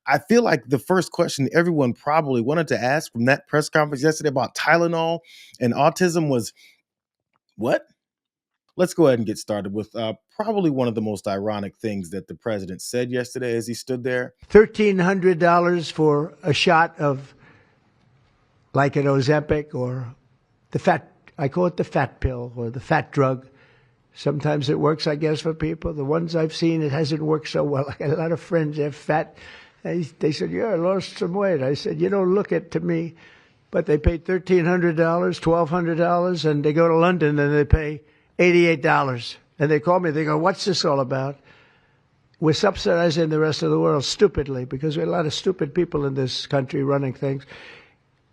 I feel like the first question everyone probably wanted to ask from that press conference yesterday about Tylenol and autism was, what? Let's go ahead and get started with probably one of the most ironic things that the president said yesterday as he stood there. $1,300 for a shot of like an Ozempic or the fat, I call it the fat pill or the fat drug. Sometimes it works, I guess, for people. The ones I've seen, it hasn't worked so well. I got a lot of friends, they're fat. They said, yeah, I lost some weight. I said, you don't look it to me. But they paid $1,300, $1,200, and they go to London and they pay $88. And they call me, they go, what's this all about? We're subsidizing the rest of the world stupidly because we have a lot of stupid people in this country running things.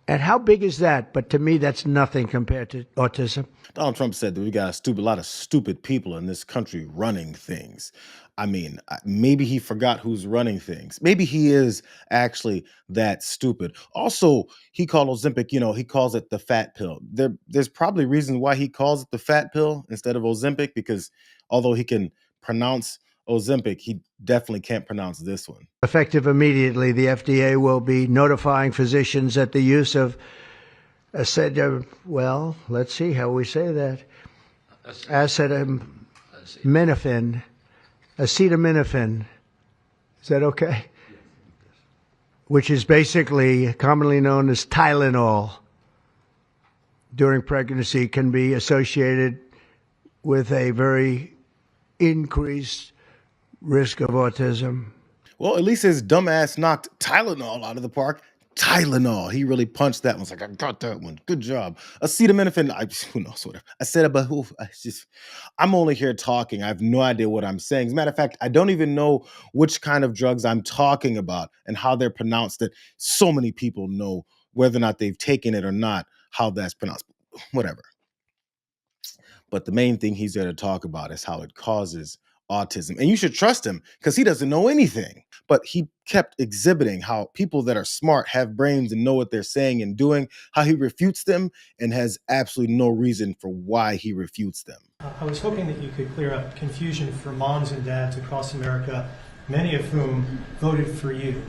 And how big is that? But to me, that's nothing compared to autism. Donald Trump said that we got a lot of stupid people in this country running things. I mean, maybe he forgot who's running things. Maybe he is actually that stupid. Also, he called Ozempic, he calls it the fat pill. There's probably reasons why he calls it the fat pill instead of Ozempic, because although he can pronounce Ozempic, he definitely can't pronounce this one. Immediately, the FDA will be notifying physicians that the use of well, let's see how we say that. Acetaminophen. Is that okay? Which is basically commonly known as Tylenol during pregnancy, can be associated with a very increased risk of autism. Well, at least his dumbass knocked Tylenol out of the park. Tylenol. He really punched that one. It's like, I got that one. Good job. Acetaminophen. Who knows? Whatever. I said it, but I'm only here talking. I have no idea what I'm saying. As a matter of fact, I don't even know which kind of drugs I'm talking about and how they're pronounced, that so many people know whether or not they've taken it or not, how that's pronounced. Whatever. But the main thing he's there to talk about is how it causes autism. And you should trust him because he doesn't know anything. But he kept exhibiting how people that are smart, have brains, and know what they're saying and doing, how he refutes them and has absolutely no reason for why he refutes them. I was hoping that you could clear up confusion for moms and dads across America, many of whom voted for you.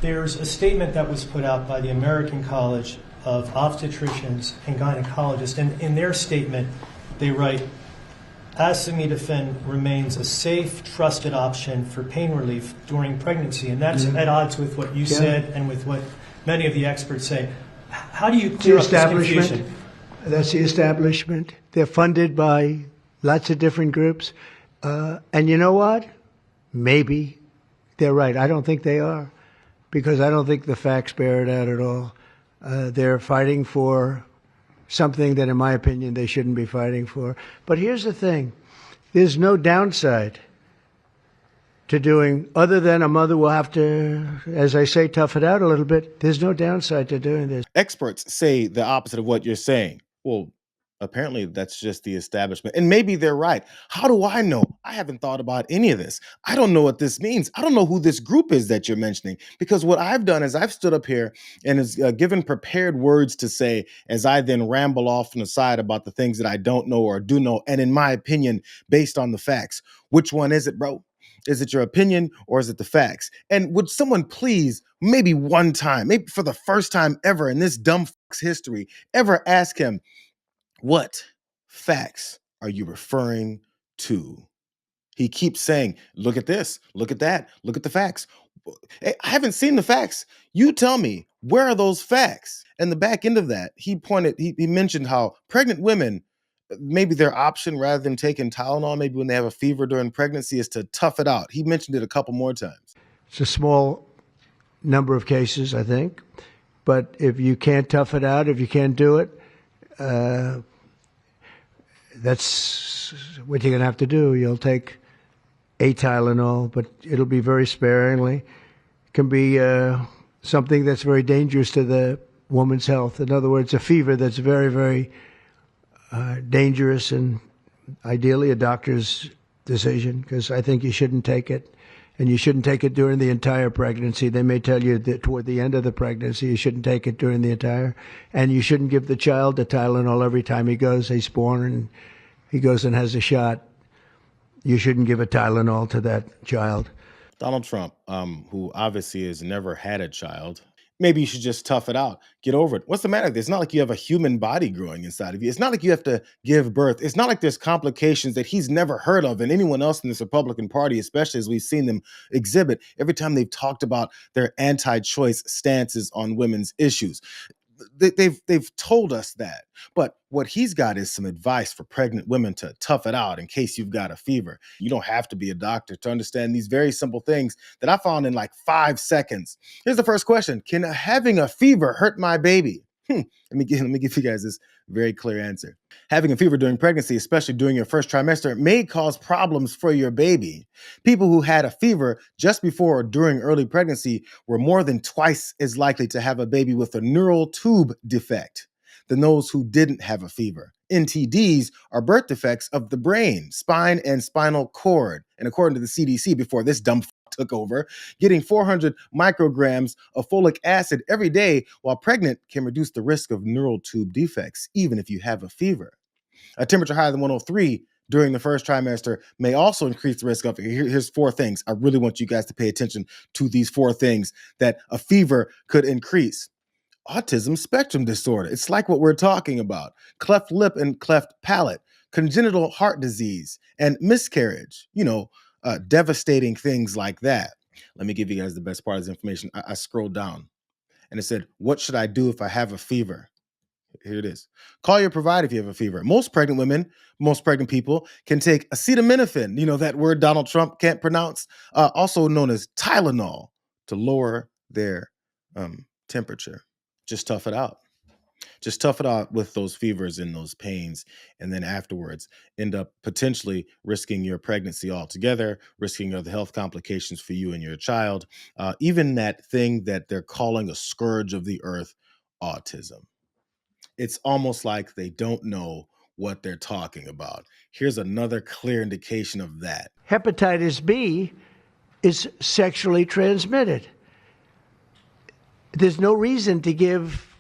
There's a statement that was put out by the American College of Obstetricians and Gynecologists, and in their statement, they write, acetaminophen remains a safe, trusted option for pain relief during pregnancy. And that's at odds with what you said and with what many of the experts say. How do you clear up this confusion? That's the establishment. They're funded by lots of different groups. And you know what? Maybe they're right. I don't think they are, because I don't think the facts bear it out at all. They're fighting for something that, in my opinion, they shouldn't be fighting for. But here's the thing. There's no downside to doing, other than a mother will have to, as I say, tough it out a little bit. There's no downside to doing this. Experts say the opposite of what you're saying. Well, apparently that's just the establishment. And maybe they're right. How do I know? I haven't thought about any of this. I don't know what this means. I don't know who this group is that you're mentioning, because what I've done is I've stood up here and is given prepared words to say as I then ramble off on the side about the things that I don't know or do know. And in my opinion, based on the facts, which one is it, bro? Is it your opinion or is it the facts? And would someone please, maybe one time, maybe for the first time ever in this dumb fuck's history, ever ask him, what facts are you referring to? He keeps saying, look at this, look at that, look at the facts. I haven't seen the facts. You tell me, where are those facts? And the back end of that, he mentioned how pregnant women, maybe their option rather than taking Tylenol, maybe when they have a fever during pregnancy, is to tough it out. He mentioned it a couple more times. It's a small number of cases, I think. But if you can't tough it out, if you can't do it, that's what you're going to have to do. You'll take a Tylenol, but it'll be very sparingly. It can be something that's very dangerous to the woman's health. In other words, a fever that's very, very dangerous, and ideally a doctor's decision, because I think you shouldn't take it. And you shouldn't take it during the entire pregnancy. They may tell you that toward the end of the pregnancy, you shouldn't take it during the entire. And you shouldn't give the child the Tylenol every time he's born and he goes and has a shot. You shouldn't give a Tylenol to that child. Donald Trump, who obviously has never had a child, maybe you should just tough it out. Get over it. What's the matter? It's not like you have a human body growing inside of you. It's not like you have to give birth. It's not like there's complications that he's never heard of, and anyone else in this Republican Party, especially as we've seen them exhibit every time they've talked about their anti-choice stances on women's issues. They've told us that, but what he's got is some advice for pregnant women to tough it out in case you've got a fever. You don't have to be a doctor to understand these very simple things that I found in like 5 seconds. Here's the first question: can having a fever hurt my baby? Let me give you guys this very clear answer. Having a fever during pregnancy, especially during your first trimester, may cause problems for your baby. People who had a fever just before or during early pregnancy were more than twice as likely to have a baby with a neural tube defect than those who didn't have a fever. NTDs are birth defects of the brain, spine, and spinal cord. And according to the CDC, before this dumb took over, getting 400 micrograms of folic acid every day while pregnant can reduce the risk of neural tube defects, even if you have a fever. A temperature higher than 103 during the first trimester may also increase the risk of, here's 4 things. I really want you guys to pay attention to these 4 things that a fever could increase. Autism spectrum disorder. It's like what we're talking about. Cleft lip and cleft palate, congenital heart disease, and miscarriage. Devastating things like that. Let me give you guys the best part of this information. I scrolled down and it said, what should I do if I have a fever? Here it is. Call your provider if you have a fever. Most pregnant women, most pregnant people can take acetaminophen, that word Donald Trump can't pronounce, also known as Tylenol, to lower their temperature. Just tough it out. Just tough it out with those fevers and those pains. And then afterwards, end up potentially risking your pregnancy altogether, risking other health complications for you and your child, even that thing that they're calling a scourge of the earth, autism. It's almost like they don't know what they're talking about. Here's another clear indication of that. Hepatitis B is sexually transmitted. There's no reason to give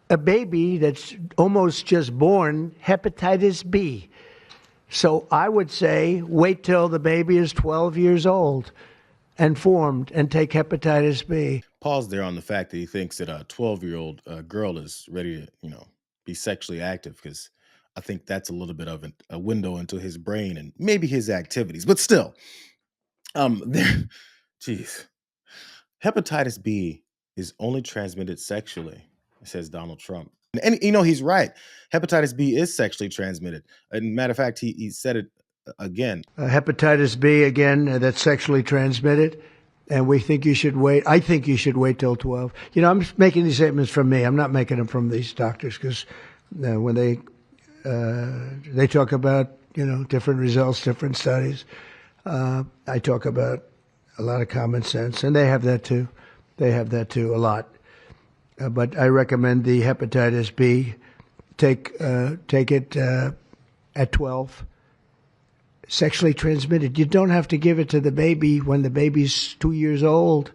a baby that's almost just born hepatitis B. So I would say wait till the baby is 12 years old and formed and take hepatitis B. Pause there on the fact that he thinks that a 12-year-old girl is ready to, be sexually active, because I think that's a little bit of a window into his brain and maybe his activities. But still, geez, hepatitis B is only transmitted sexually, says Donald Trump. And he's right. Hepatitis B is sexually transmitted. And matter of fact, he said it again. Hepatitis B, again, that's sexually transmitted. And we think you should wait. I think you should wait till 12. I'm making these statements from me. I'm not making them from these doctors, because when they talk about, different results, different studies, I talk about a lot of common sense, and they have that too. They have that too, a lot. But I recommend the hepatitis B. Take it at 12. Sexually transmitted. You don't have to give it to the baby when the baby's 2 years old.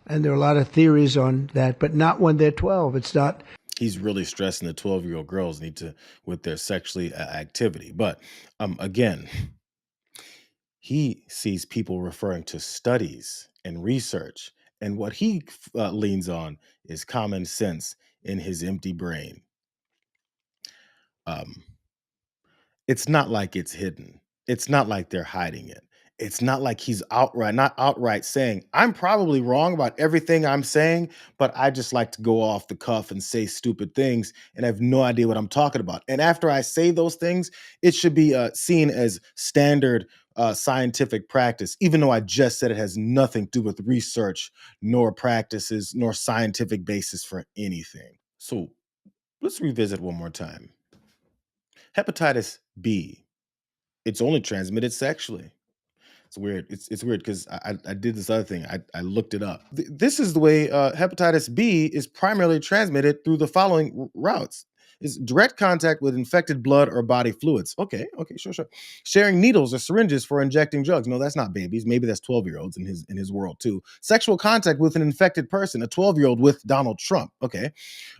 And there are a lot of theories on that, but not when they're 12. It's not. He's really stressing the 12-year-old girls need to, with their sexually activity. But again, he sees people referring to studies and research. And what he leans on is common sense in his empty brain. It's not like it's hidden. It's not like they're hiding it. It's not like he's not outright saying, I'm probably wrong about everything I'm saying, but I just like to go off the cuff and say stupid things and I have no idea what I'm talking about. And after I say those things, it should be seen as standard scientific practice, even though I just said it has nothing to do with research, nor practices, nor scientific basis for anything. So let's revisit one more time. Hepatitis B, it's only transmitted sexually. It's weird. It's weird because I did this other thing. I looked it up. This is the way hepatitis B is primarily transmitted through the following routes. Is direct contact with infected blood or body fluids. Okay, sure. Sharing needles or syringes for injecting drugs. No, that's not babies. Maybe that's 12-year-olds in his world too. Sexual contact with an infected person, a 12-year-old with Donald Trump. Okay.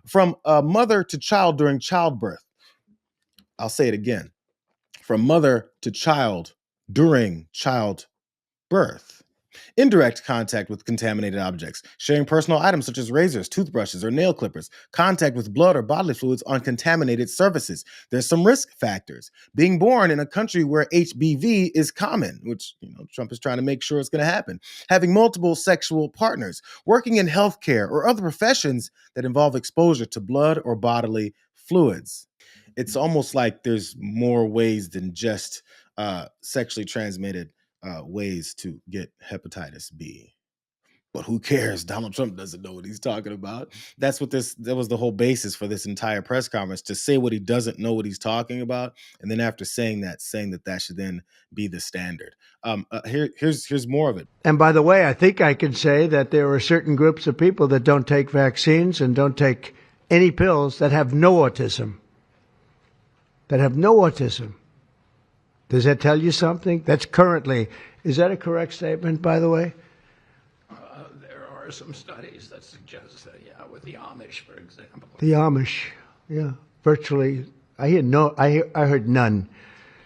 From mother to child during childbirth. I'll say it again. From mother to child during childbirth. Indirect contact with contaminated objects, sharing personal items such as razors, toothbrushes, or nail clippers, contact with blood or bodily fluids on contaminated surfaces. There's some risk factors. Being born in a country where HBV is common, which Trump is trying to make sure it's going to happen. Having multiple sexual partners, working in healthcare or other professions that involve exposure to blood or bodily fluids. It's almost like there's more ways than just sexually transmitted ways to get hepatitis B. But who cares? Donald Trump doesn't know what he's talking about. That was the whole basis for this entire press conference, to say what he doesn't know what he's talking about. And then after saying that should then be the standard. Here's more of it. And by the way, I think I can say that there are certain groups of people that don't take vaccines and don't take any pills that have no autism. Does that tell you something? That's currently, is that a correct statement, by the way? There are some studies that suggest that, yeah, with the Amish, for example. The Amish, yeah, virtually. I heard none.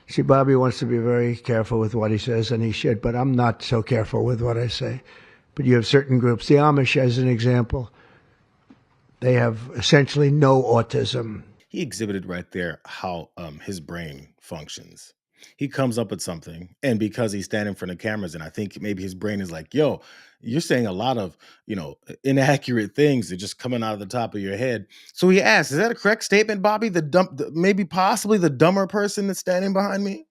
See, Bobby wants to be very careful with what he says, and he should, but I'm not so careful with what I say. But you have certain groups. The Amish, as an example, they have essentially no autism. He exhibited right there how his brain functions. He comes up with something, and because he's standing in front of cameras, and I think maybe his brain is like, yo, you're saying a lot of, inaccurate things that just coming out of the top of your head. So he asks, is that a correct statement, Bobby? Maybe possibly the dumber person that's standing behind me?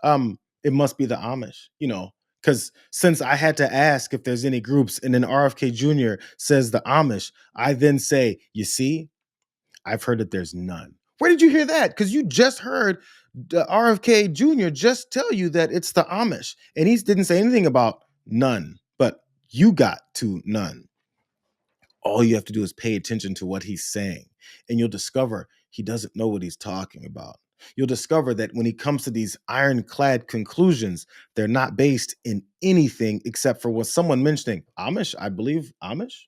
It must be the Amish, because since I had to ask if there's any groups, and then RFK Jr. says the Amish, I then say, you see, I've heard that there's none. Where did you hear that? Because you just heard RFK Jr. just tell you that it's the Amish, and he didn't say anything about none, but you got to none. All you have to do is pay attention to what he's saying, and you'll discover he doesn't know what he's talking about. You'll discover that when he comes to these ironclad conclusions, they're not based in anything except for what someone mentioning. Amish, I believe Amish?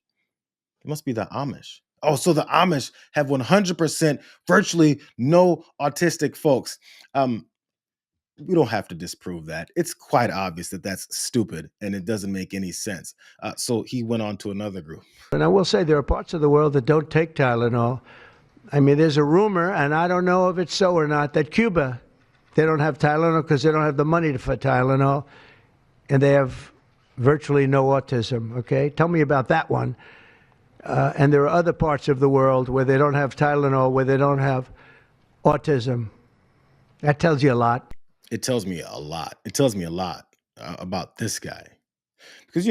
It must be the Amish. Oh, so the Amish have 100% virtually no autistic folks. We don't have to disprove that. It's quite obvious that that's stupid and it doesn't make any sense. So he went on to another group. And I will say there are parts of the world that don't take Tylenol. I mean, there's a rumor, and I don't know if it's so or not, that Cuba, they don't have Tylenol because they don't have the money for Tylenol, and they have virtually no autism, okay? Tell me about that one. And there are other parts of the world where they don't have Tylenol, where they don't have autism. That tells you a lot. It tells me a lot. It tells me a lot about this guy. Because,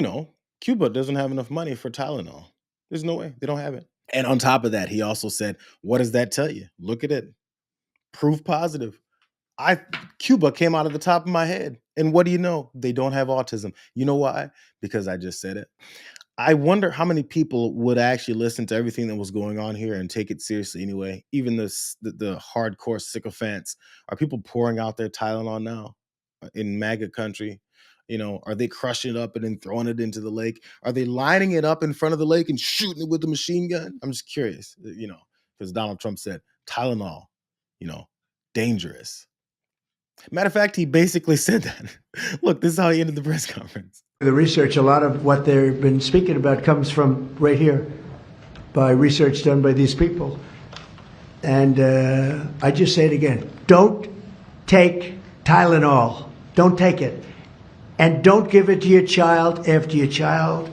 Cuba doesn't have enough money for Tylenol. There's no way. They don't have it. And on top of that, he also said, what does that tell you? Look at it. Proof positive. Cuba came out of the top of my head. And what do you know? They don't have autism. You know why? Because I just said it. I wonder how many people would actually listen to everything that was going on here and take it seriously anyway. Even the hardcore sycophants. Are people pouring out their Tylenol now in MAGA country? Are they crushing it up and then throwing it into the lake? Are they lining it up in front of the lake and shooting it with a machine gun? I'm just curious, because Donald Trump said Tylenol, dangerous. Matter of fact, he basically said that. Look, this is how he ended the press conference. The research, a lot of what they've been speaking about comes from right here by research done by these people. And I just say it again. Don't take Tylenol. Don't take it. And don't give it to your child after your child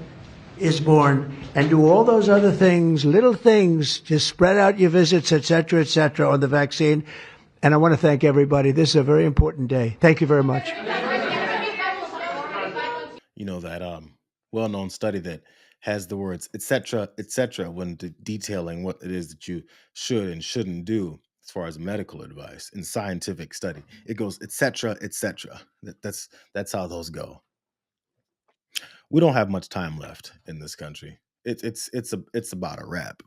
is born. And do all those other things, little things, just spread out your visits, et cetera, on the vaccine. And I want to thank everybody. This is a very important day. Thank you very much. That well-known study that has the words, et cetera, when detailing what it is that you should and shouldn't do as far as medical advice and scientific study. It goes, et cetera. That's how those go. We don't have much time left in this country. It's about a wrap.